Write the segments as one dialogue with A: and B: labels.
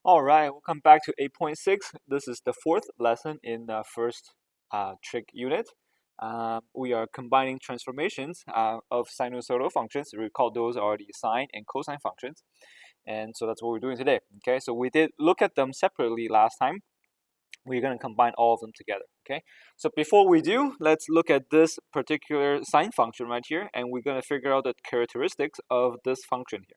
A: All right, welcome back to 8.6. This is the fourth lesson in the first trig unit. We are combining transformations of sinusoidal functions. Recall those are the sine and cosine functions. And so that's what we're doing today. Okay, so we did look at them separately last time. We're going to combine all of them together. Okay, so before we do, let's look at this particular sine function right here, and we're going to figure out the characteristics of this function here.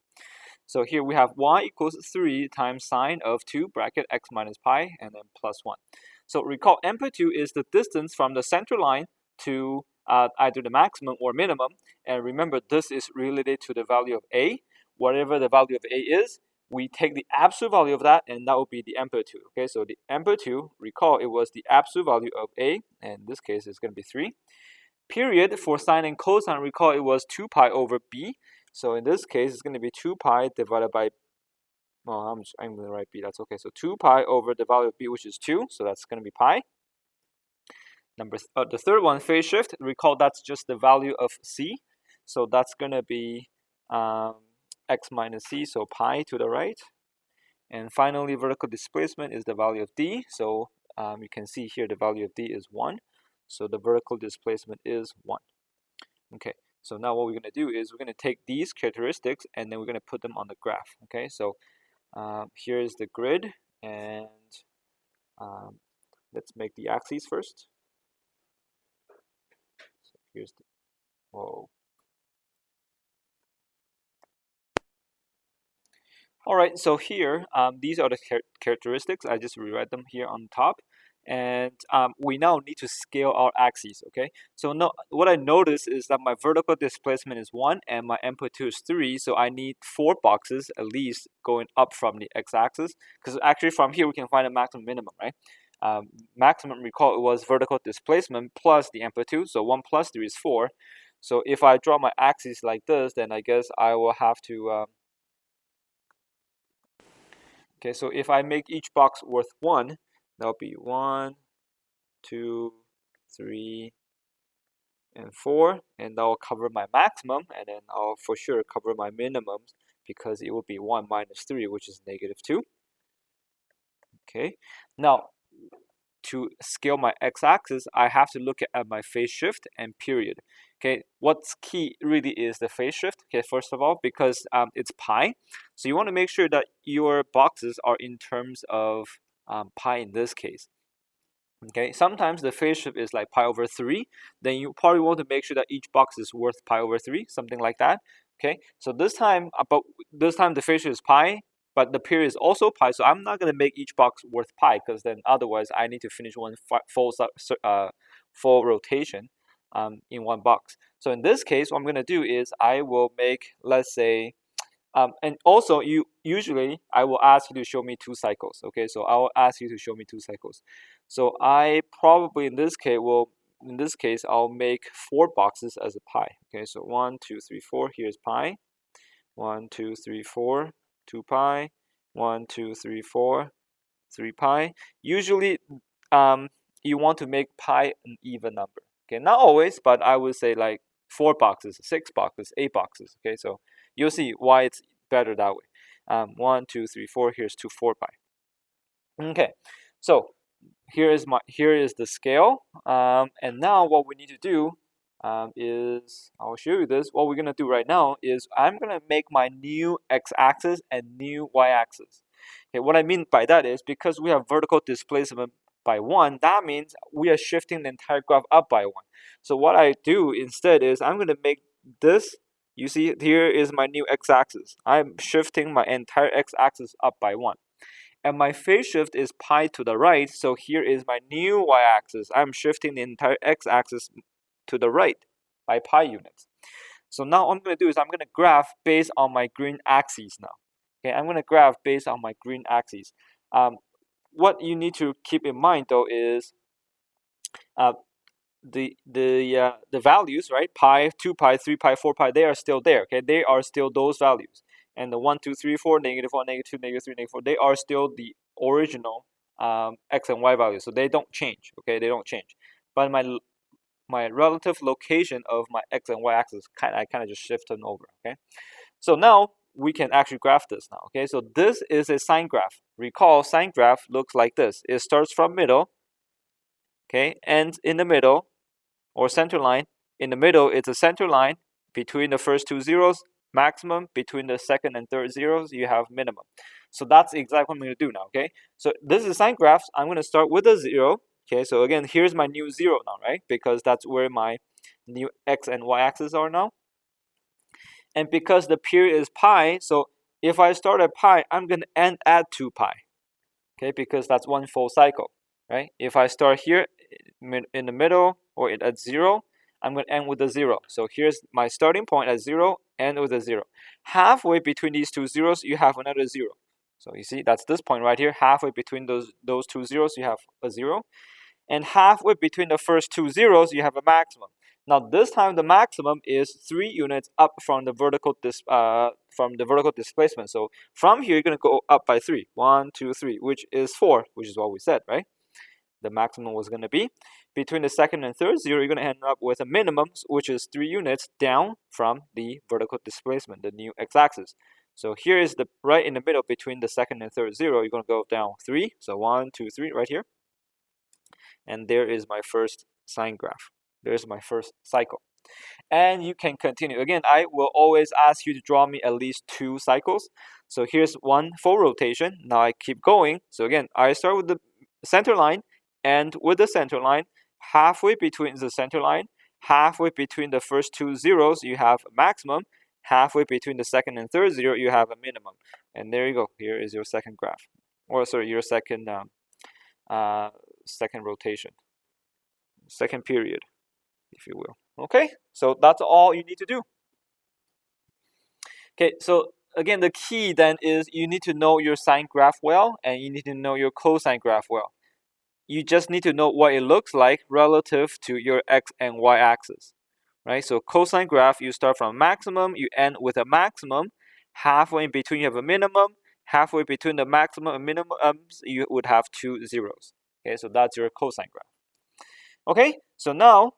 A: So here we have y equals 3 times sine of 2 bracket x minus pi and then plus 1. So recall amplitude is the distance from the center line to either the maximum or minimum. And remember, this is related to the value of a. Whatever the value of a is, we take the absolute value of that, and that will be the amplitude. Okay, so the amplitude, recall it was the absolute value of a, and in this case it's going to be 3. Period for sine and cosine, recall it was 2 pi over b. So in this case, it's going to be 2 pi divided by, well, I'm going to write b, that's okay. So 2 pi over the value of b, which is 2, so that's going to be pi. The third one, phase shift, recall that's just the value of c. So that's going to be x minus c, so pi to the right. And finally, vertical displacement is the value of d. So you can see here the value of d is 1. So the vertical displacement is 1. Okay. So now what we're going to do is we're going to take these characteristics and then we're going to put them on the graph. Okay, so here's the grid, and let's make the axes first. So here's the, whoa. All right, so here, these are the characteristics. I just rewrite them here on top. And we now need to scale our axes, okay? So no, what I notice is that my vertical displacement is 1 and my amplitude is 3, so I need 4 boxes at least going up from the x-axis, because actually from here we can find a maximum minimum, right? Maximum, recall, it was vertical displacement plus the amplitude, so 1 plus 3 is 4. So if I draw my axes like this, then I guess I will have to... Okay, so if I make each box worth 1, that'll be 1, 2, 3, and 4, and that will cover my maximum, and then I'll for sure cover my minimums because it will be 1 minus 3, which is negative 2. Okay, now to scale my x-axis, I have to look at my phase shift and period. Okay, what's key really is the phase shift. Okay, first of all, because it's pi, so you want to make sure that your boxes are in terms of pi in this case. Okay, sometimes the phase shift is like pi over 3, then you probably want to make sure that each box is worth pi over 3, something like that. Okay, so this time the phase shift is pi, but the period is also pi, so I'm not going to make each box worth pi, because then otherwise I need to finish one full rotation in one box. So in this case, what I'm going to do is I will make, let's say, and also I will ask you to show me 2 cycles. Okay, so I will ask you to show me 2 cycles. So I probably in this case I'll make 4 boxes as a pi. Okay, so 1, 2, 3, 4. Here's pi. 1, 2, 3, 4. 2 pi. 1, 2, 3, 4. 3 pi. Usually, you want to make pi an even number. Okay, not always, but I would say like 4 boxes, 6 boxes, 8 boxes. Okay, so you'll see why it's better that way. 1, 2, 3, 4. Here's 2, 4 pi. Okay, so here is the scale. And now what we need to do is, I'll show you this. What we're gonna do right now is I'm gonna make my new x-axis and new y-axis. Okay, what I mean by that is because we have vertical displacement by 1, that means we are shifting the entire graph up by 1. So what I do instead is I'm going to make this, you see here is my new x-axis. I'm shifting my entire x-axis up by 1. And my phase shift is pi to the right, so here is my new y-axis. I'm shifting the entire x-axis to the right by pi units. So now what I'm going to do is I'm going to graph based on my green axes now. Okay, I'm going to graph based on my green axes. What you need to keep in mind though is the values, right? Pi, 2 pi, 3 pi, 4 pi, they are still there. Okay, they are still those values. And the 1, 2, 3, 4, negative 1, negative 2, negative 3, negative 4, they are still the original x and y values. So they don't change. Okay, they don't change. But my relative location of my x and y axis, I kind of just shift them over. Okay, so now we can actually graph this now. Okay, so this is a sine graph. Recall, sine graph looks like this. It starts from middle, okay, ends in the middle, or center line. In the middle, it's a center line. Between the first two zeros, maximum. Between the second and third zeros, you have minimum. So that's exactly what I'm going to do now, okay? So this is sine graphs. I'm going to start with a 0. Okay, so again, here's my new 0 now, right? Because that's where my new x and y axis are now. And because the period is pi, so if I start at pi, I'm going to end at 2 pi. Okay, because that's one full cycle, right? If I start here in the middle or at 0, I'm going to end with a 0. So here's my starting point at 0, end with a 0. Halfway between these two zeros, you have another 0. So you see, that's this point right here. Halfway between those two zeros, you have a 0. And halfway between the first two zeros, you have a maximum. Now this time the maximum is 3 units up from the vertical displacement. So from here you're gonna go up by 3. 1, 2, 3, which is 4, which is what we said, right? The maximum was gonna be. Between the second and third zero, you're gonna end up with a minimum, which is 3 units down from the vertical displacement, the new x-axis. So here is the right in the middle between the second and third zero. You're gonna go down 3. So 1, 2, 3, right here. And there is my first sine graph. There's my first cycle. And you can continue. Again, I will always ask you to draw me at least 2 cycles. So here's one full rotation. Now I keep going. So again, I start with the center line and with the center line, halfway between the center line, halfway between the first two zeros, you have a maximum. Halfway between the second and third zero, you have a minimum. And there you go. Here is your second graph. Or sorry, your second second rotation, second period, if you will. Okay, so that's all you need to do. Okay, so again, the key then is you need to know your sine graph well, and you need to know your cosine graph well. You just need to know what it looks like relative to your x and y axis, right? So cosine graph, you start from maximum, you end with a maximum. Halfway in between, you have a minimum. Halfway between the maximum and minimum, you would have 2 zeros. Okay, so that's your cosine graph. Okay, so now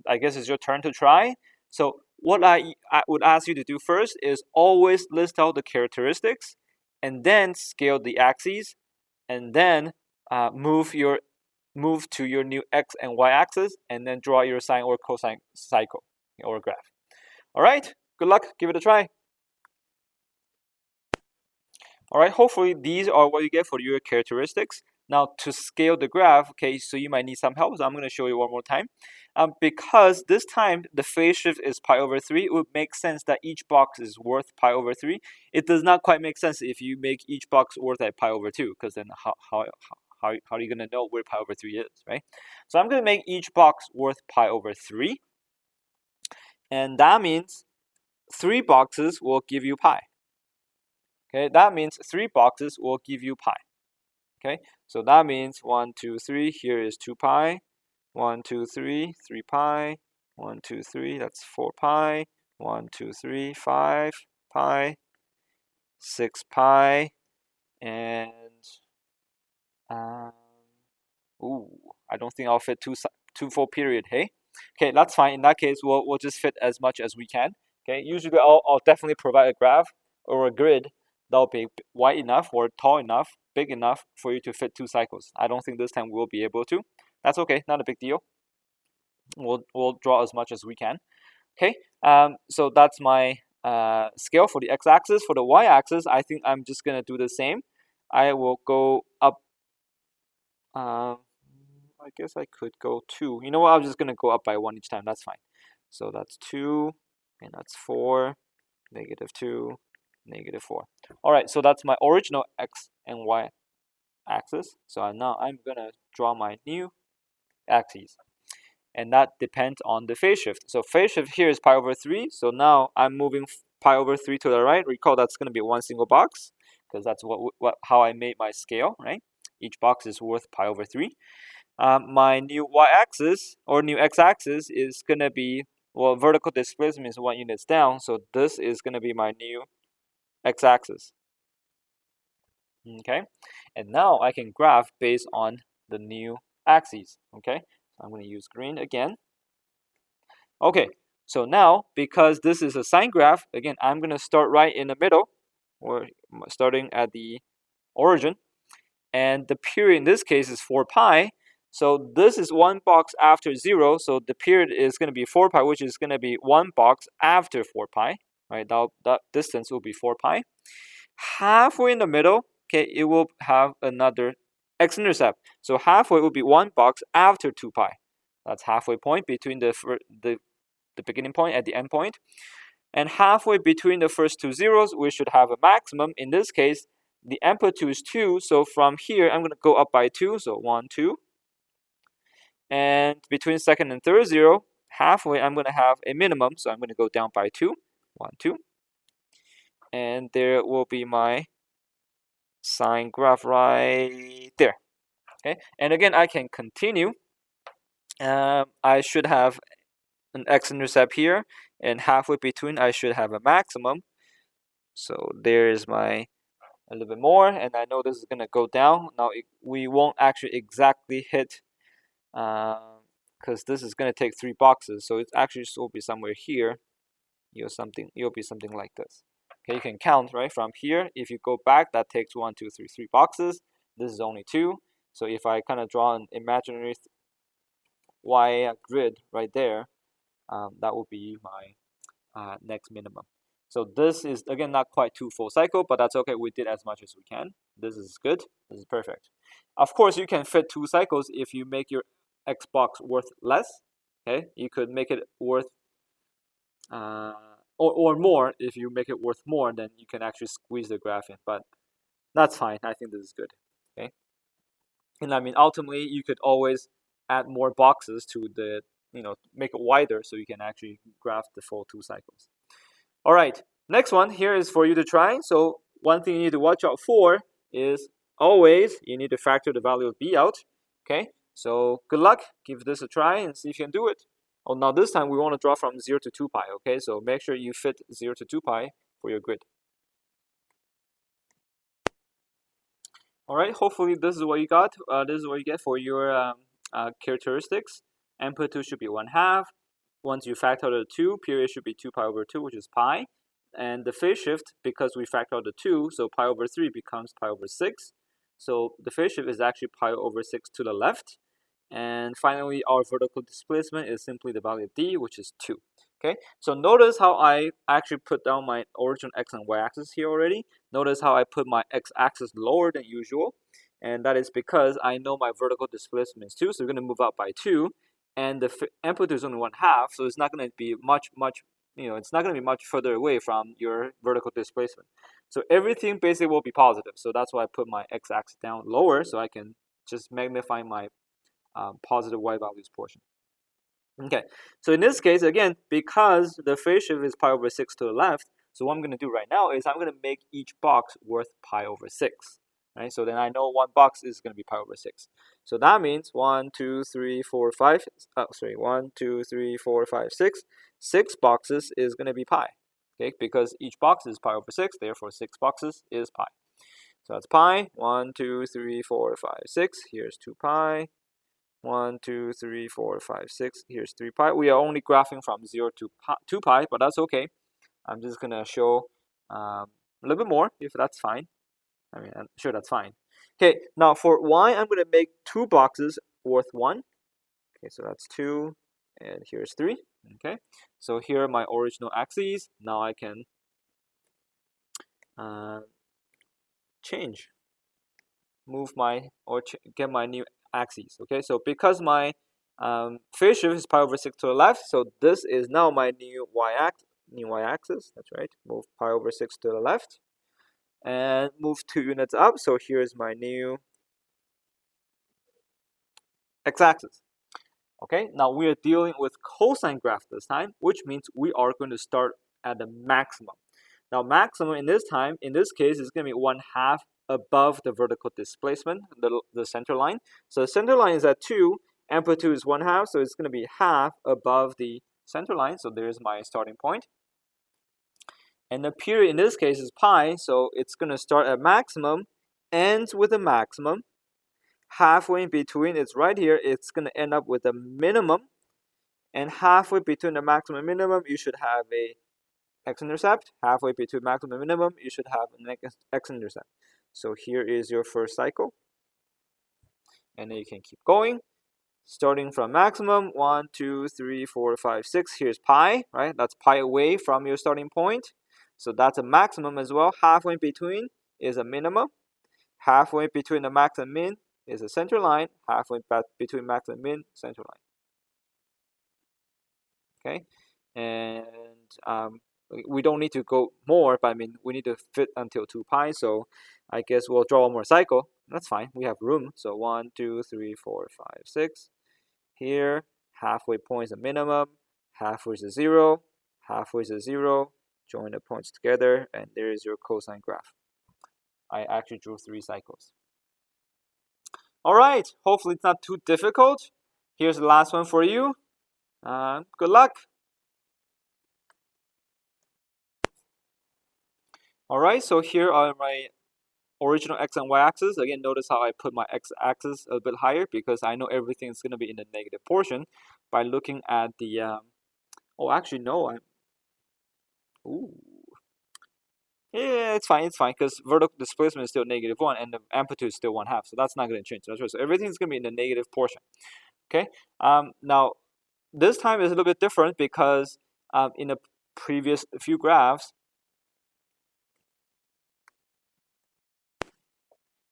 A: I guess it's your turn to try. So what I would ask you to do first is always list out the characteristics, and then scale the axes, and then move to your new x and y axis, and then draw your sine or cosine cycle or graph. All right, good luck. Give it a try. All right, hopefully these are what you get for your characteristics. Now to scale the graph, okay, so you might need some help. So I'm going to show you one more time. Because this time the phase shift is pi over 3, it would make sense that each box is worth pi over 3. It does not quite make sense if you make each box worth at pi over 2, because then how are you going to know where pi over 3 is, right? So I'm going to make each box worth pi over 3. And that means 3 boxes will give you pi. Okay, that means 3 boxes will give you pi. Okay, so that means 1, 2, 3. Here is 2 pi. 1, 2, 3, 3 pi. 1, 2, 3. That's 4 pi. 1, 2, 3, 5 pi. 6 pi. And ooh, I don't think I'll fit two full period. Hey, okay, that's fine. In that case, we'll just fit as much as we can. Okay, usually I'll definitely provide a graph or a grid that'll be wide enough or tall enough, big enough for you to fit 2 cycles. I don't think this time we'll be able to. That's okay, not a big deal. We'll draw as much as we can. Okay, so that's my scale for the x-axis. For the y-axis, I think I'm just gonna do the same. I will go up. I guess I could go 2. You know what? I'm just gonna go up by 1 each time. That's fine. So that's 2, and that's 4, -2, -4. All right, so that's my original x and y axis. So now I'm gonna draw my new axes, and that depends on the phase shift. So phase shift here is pi over 3. So now I'm moving pi over 3 to the right. Recall that's gonna be one single box, because that's how I made my scale, right? Each box is worth pi over 3. My new y-axis or new x-axis is gonna be, well, vertical displacement is 1 units down, so this is gonna be my new x-axis. Okay, and now I can graph based on the new axes. Okay, so I'm gonna use green again. Okay, So now, because this is a sine graph, again, I'm going to start right in the middle, or starting at the origin. And the period in this case is 4 pi. So this is one box after 0. So the period is going to be 4 pi, which is going to be one box after 4 pi. Right? That distance will be 4 pi. Halfway in the middle, okay, it will have another x-intercept. So halfway will be one box after 2 pi. That's halfway point between the beginning point at the end point. And halfway between the first two zeros, we should have a maximum. In this case, the amplitude is 2. So from here, I'm going to go up by 2. So 1, 2. And between second and third zero, halfway, I'm going to have a minimum. So I'm going to go down by 2. 1, 2. And there will be my sine graph right there. Okay. And again, I can continue. I should have an x-intercept here. And halfway between, I should have a maximum. So there's my a little bit more, and I know this is going to go down. Now we won't actually exactly hit, because this is going to take 3 boxes, so it actually will be somewhere here. You'll be something like this. Okay, you can count right from here. If you go back, that takes 1, 2, 3, 3 boxes. This is only 2. So if I kind of draw an imaginary y grid right there, that will be my next minimum. So this is, again, not quite 2 full cycle, but that's okay. We did as much as we can. This is good. This is perfect. Of course, you can fit 2 cycles if you make your X box worth less. Okay, you could make it worth, or more. If you make it worth more, then you can actually squeeze the graph in. But that's fine. I think this is good. Okay, and I mean, ultimately, you could always add more boxes to the, make it wider so you can actually graph the full 2 cycles. All right, next one here is for you to try. So one thing you need to watch out for is always you need to factor the value of b out. Okay, so good luck. Give this a try and see if you can do it. Oh, now this time we want to draw from 0 to 2 pi. Okay, so make sure you fit 0 to 2 pi for your grid. All right, hopefully this is what you got. This is what you get for your characteristics. Amplitude should be 1/2. Once you factor out the 2, period should be 2 pi over 2, which is pi. And the phase shift, because we factor out the 2, so pi over 3 becomes pi over 6. So the phase shift is actually pi over 6 to the left. And finally, our vertical displacement is simply the value of d, which is 2. Okay, so notice how I actually put down my origin x and y axis here already. Notice how I put my x-axis lower than usual. And that is because I know my vertical displacement is 2, so we're going to move up by 2. And the amplitude is only 1/2, so it's not going to be much, it's not going to be much further away from your vertical displacement. So everything basically will be positive. So that's why I put my x-axis down lower, so I can just magnify my positive y values portion. Okay, so in this case, again, because the phase shift is pi over 6 to the left, so what I'm going to do right now is I'm going to make each box worth pi over 6. Right, so then I know one box is going to be pi over 6. So that means 1, 2, 3, 4, 5. 1, 2, 3, 4, 5, 6. 6 boxes is going to be pi. Okay, because each box is pi over 6, therefore 6 boxes is pi. So that's pi. 1, 2, 3, 4, 5, 6. Here's 2 pi. 1, 2, 3, 4, 5, 6. Here's 3 pi. We are only graphing from 0 to 2 pi, but that's okay. I'm just going to show a little bit more if that's fine. I mean, I'm sure that's fine. Okay, now for y, I'm going to make 2 boxes worth 1. Okay, so that's 2, and here's 3. Okay, so here are my original axes. Now I can get my new axes. Okay, so because my phase shift is pi over 6 to the left, so this is now my new y-axis. That's right. Move pi over 6 to the left. And move 2 units up. So here's my new x-axis. Okay, now we are dealing with cosine graph this time, which means we are going to start at the maximum. Now maximum in this case, is going to be 1/2 above the vertical displacement, the center line. So the center line is at 2, amplitude is 1/2, so it's going to be half above the center line. So there's my starting point. And the period in this case is pi, so it's going to start at maximum, ends with a maximum. Halfway in between, it's right here. It's going to end up with a minimum. And halfway between the maximum and minimum, you should have a x-intercept. Halfway between maximum and minimum, you should have an x-intercept. So here is your first cycle. And then you can keep going. Starting from maximum, 1, 2, 3, 4, 5, 6. Here's pi, right? That's pi away from your starting point. So that's a maximum as well. Halfway between is a minimum. Halfway between the max and min is a center line. Halfway between max and min, center line. Okay, and we don't need to go more, but I mean we need to fit until 2 pi. So I guess we'll draw one more cycle. That's fine. We have room. So 1, 2, 3, 4, 5, 6. Here, halfway point is a minimum. Halfway is a 0. Halfway is a 0. Join the points together, and there is your cosine graph. I actually drew 3 cycles. All right, hopefully it's not too difficult. Here's the last one for you. Good luck. All right, so here are my original x and y axis. Again, notice how I put my x axis a bit higher because I know everything is going to be in the negative portion by looking at the, oh, actually, no, ooh. Yeah, it's fine, because vertical displacement is still -1 and the amplitude is still 1/2, so that's not going to change. That's right. So everything's going to be in the negative portion. Okay. Now this time is a little bit different because in the previous few graphs,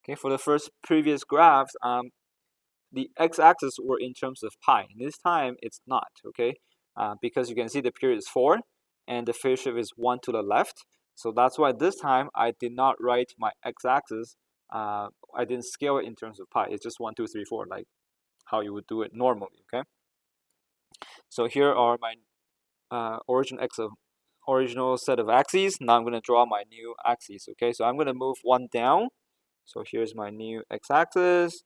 A: okay, for the previous graphs, the x-axis were in terms of pi. This time it's not. Okay, because you can see the period is 4 and the phase shift is 1 to the left. So that's why this time I did not write my x-axis. I didn't scale it in terms of pi. It's just 1, 2, 3, 4, like how you would do it normally. Okay. So here are my original set of axes. Now I'm going to draw my new axes. Okay. So I'm going to move one down. So here's my new x-axis.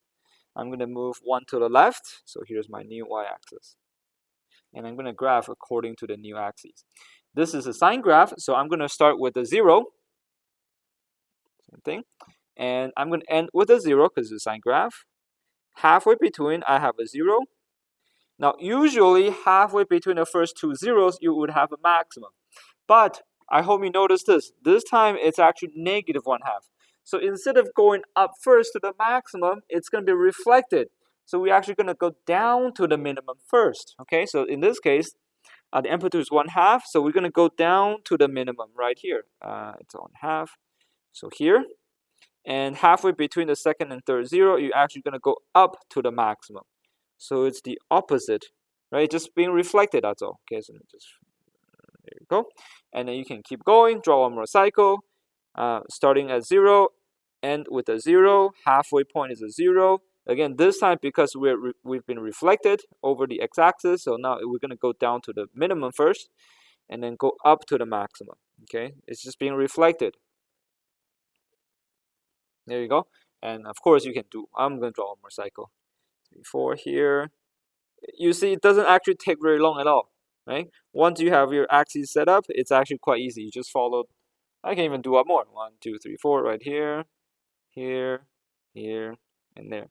A: I'm going to move one to the left. So here's my new y-axis. And I'm going to graph according to the new axes. This is a sine graph, so I'm going to start with a 0. Same thing. And I'm going to end with a 0 because it's a sine graph. Halfway between, I have a 0. Now, usually, halfway between the first two zeros, you would have a maximum. But I hope you notice this. This time, it's actually -1/2. So instead of going up first to the maximum, it's going to be reflected. So we're actually going to go down to the minimum first. Okay, so in this case, the amplitude is 1/2, so we're going to go down to the minimum right here. It's 1/2. So here, and halfway between the second and third zero, you're actually going to go up to the maximum. So it's the opposite, right? Just being reflected, that's all. Okay, so just there you go. And then you can keep going, draw one more cycle, starting at 0, end with a 0, halfway point is a 0. Again, this time because we've been reflected over the x-axis, so now we're going to go down to the minimum first, and then go up to the maximum. Okay, it's just being reflected. There you go. And of course, you can do. I'm going to draw one more cycle. 3, 4 here. You see, it doesn't actually take very long at all, right? Once you have your axes set up, it's actually quite easy. You just follow. I can even do one more. 1, 2, 3, 4, right here, here, here, and there.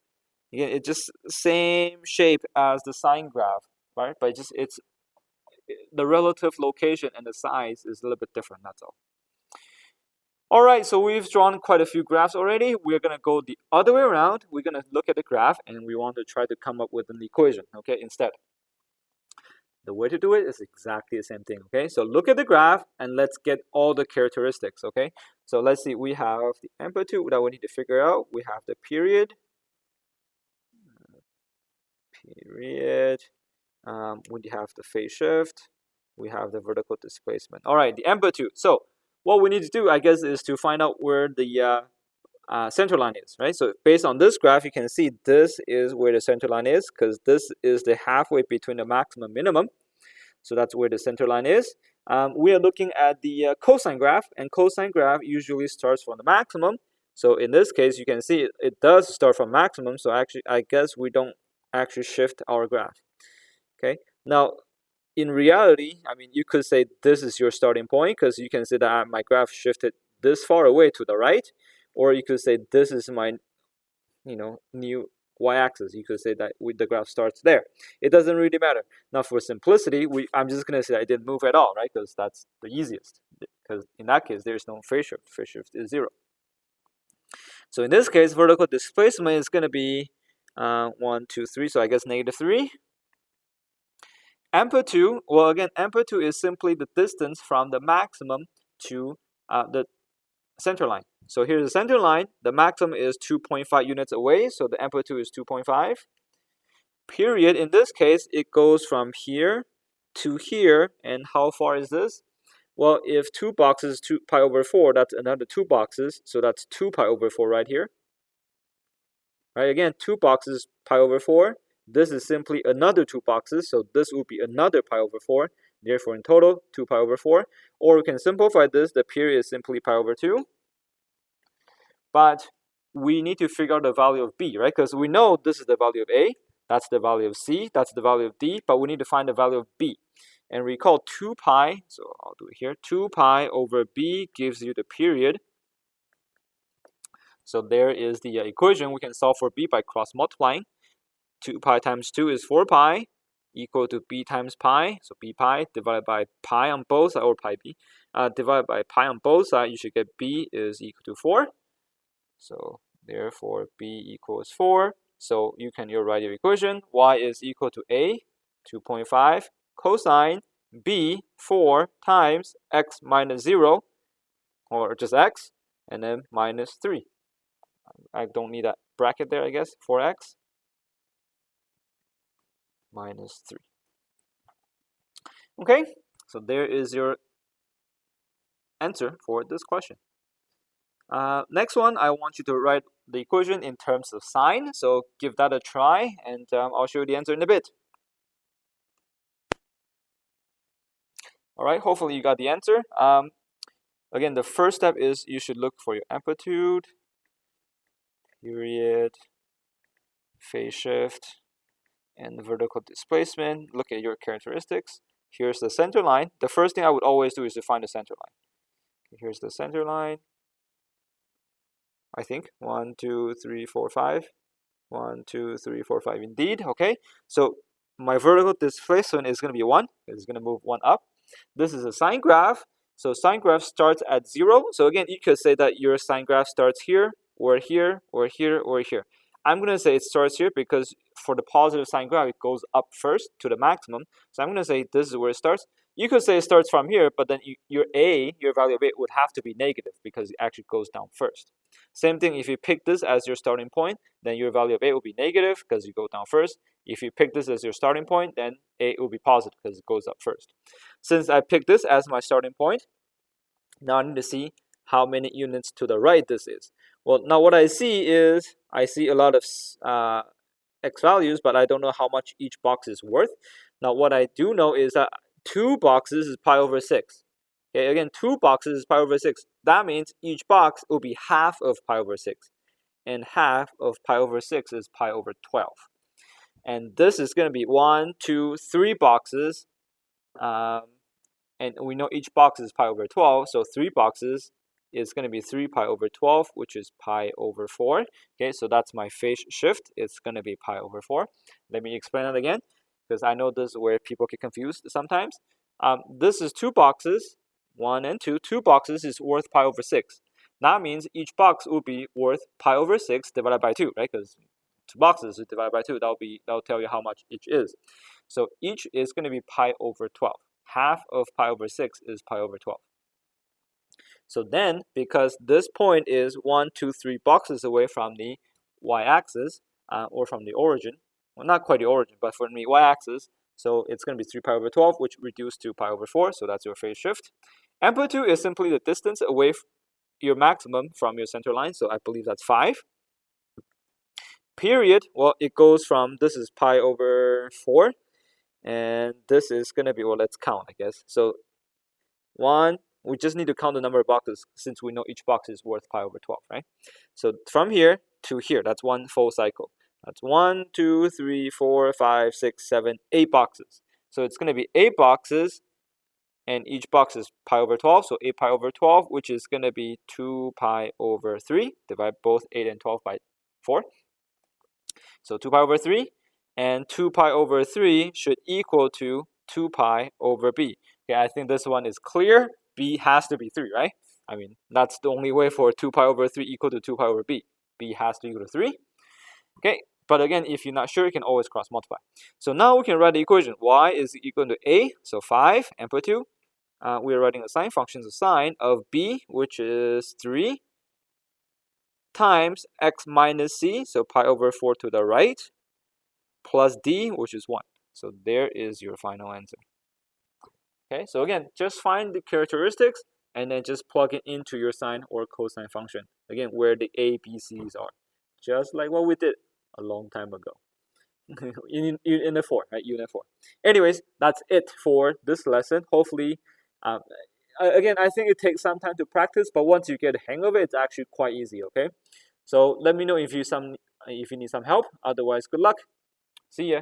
A: Again, it's just same shape as the sine graph, right? But it's the relative location and the size is a little bit different. That's all. All right, so we've drawn quite a few graphs already. We're going to go the other way around. We're going to look at the graph and we want to try to come up with an equation, okay, instead. The way to do it is exactly the same thing, okay? So look at the graph and let's get all the characteristics, okay? So let's see, we have the amplitude that we need to figure out. We have the period. We have the phase shift. We have the vertical displacement. All right, the amplitude. So what we need to do, I guess, is to find out where the center line is, right? So based on this graph, you can see this is where the center line is because this is the halfway between the maximum and minimum. So that's where the center line is. We are looking at the cosine graph, and cosine graph usually starts from the maximum. So in this case, you can see it does start from maximum. So actually, I guess we don't actually shift our graph. Okay. Now, in reality, I mean, you could say this is your starting point because you can see that my graph shifted this far away to the right, or you could say this is my, new y-axis. You could say that the graph starts there. It doesn't really matter. Now for simplicity, I'm just going to say I didn't move at all, right? Because that's the easiest. Because in that case, there's no phase shift. Phase shift is 0. So in this case, vertical displacement is going to be 1, 2, 3. So I guess -3. Amplitude, well, again, amplitude is simply the distance from the maximum to the center line. So here's the center line. The maximum is 2.5 units away, so the amplitude is 2.5. Period. In this case, it goes from here to here. And how far is this? Well, if 2 boxes is 2 pi over 4, that's another 2 boxes. So that's 2 pi over 4 right here. Right, again, 2 boxes pi over 4. This is simply another 2 boxes, so this will be another pi over 4. Therefore, in total, 2 pi over 4. Or we can simplify this. The period is simply pi over 2. But we need to figure out the value of b, right? Because we know this is the value of a, that's the value of c, that's the value of d, but we need to find the value of b. And recall 2 pi, so I'll do it here, 2 pi over b gives you the period. So there is the equation. We can solve for b by cross multiplying. 2 pi times 2 is 4 pi, equal to b times pi. So b pi divided by pi on both sides, or pi b, divided by pi on both sides. You should get b is equal to 4. So therefore b equals 4. So you can write your equation. Y is equal to a, 2.5, cosine b, 4 times x minus 0, or just x, and then minus 3. I don't need that bracket there, I guess. 4x minus 3. Okay, so there is your answer for this question. Next one, I want you to write the equation in terms of sine. So give that a try, and I'll show you the answer in a bit. All right, hopefully you got the answer. Again, the first step is you should look for your amplitude, period, phase shift, and vertical displacement. Look at your characteristics. Here's the center line. The first thing I would always do is to find the center line. Here's the center line. I think 1, 2, 3, 4, 5. 1, 2, 3, 4, 5. Indeed. Okay. So my vertical displacement is going to be 1. It's going to move 1 up. This is a sine graph. So sine graph starts at 0. So again, you could say that your sine graph starts here, or here, or here, or here. I'm going to say it starts here because for the positive sine graph, it goes up first to the maximum. So I'm going to say this is where it starts. You could say it starts from here, but then your value of a would have to be negative because it actually goes down first. Same thing, if you pick this as your starting point, then your value of a will be negative because you go down first. If you pick this as your starting point, then a will be positive because it goes up first. Since I picked this as my starting point, now I need to see how many units to the right this is. Well, now what I see is, I see a lot of x values, but I don't know how much each box is worth. Now what I do know is that 2 boxes is pi over 6. Okay, again, 2 boxes is pi over 6. That means each box will be half of pi over 6. And half of pi over 6 is pi over 12. And this is going to be 1, 2, 3 boxes. And we know each box is pi over 12. So 3 boxes is going to be 3 pi over 12, which is pi over 4. Okay, so that's my phase shift. It's going to be pi over 4. Let me explain it again, because I know this is where people get confused sometimes. This is 2 boxes, 1 and 2. 2 boxes is worth pi over 6. That means each box will be worth pi over 6 divided by 2, right? Because 2 boxes is divided by 2. That'll tell you how much each is. So each is going to be pi over 12. Half of pi over 6 is pi over 12. So then, because this point is 1, 2, 3 boxes away from the y-axis, or from the origin, well, not quite the origin, but from the y-axis, so it's going to be 3 pi over 12, which reduced to pi over 4, so that's your phase shift. Amplitude is simply the distance away your maximum from your center line, so I believe that's 5. Period, well, it goes from, this is pi over 4, and this is going to be, well, let's count, I guess. So 1, we just need to count the number of boxes since we know each box is worth pi over 12, right? So from here to here, that's 1 full cycle. That's 1, 2, 3, 4, 5, 6, 7, 8 boxes. So it's going to be 8 boxes, and each box is pi over 12. So 8 pi over 12, which is going to be 2 pi over 3. Divide both 8 and 12 by 4. So 2 pi over 3, and 2 pi over 3 should equal to 2 pi over b. Okay, I think this one is clear. B has to be 3, right? I mean, that's the only way for 2 pi over 3 equal to 2 pi over b. B has to equal to 3. Okay, but again, if you're not sure, you can always cross multiply. So now we can write the equation. Y is equal to a, so 5, amplitude. We're writing a sine function, so sine of b, which is 3, times x minus c, so pi over 4 to the right, plus d, which is 1. So there is your final answer. Okay, so again, just find the characteristics and then just plug it into your sine or cosine function. Again, where the a, b, c's are. Just like what we did a long time ago. in Unit 4, right? Unit 4. Anyways, that's it for this lesson. Hopefully, again, I think it takes some time to practice, but once you get the hang of it, it's actually quite easy, okay? So let me know if you need some help. Otherwise, good luck. See ya.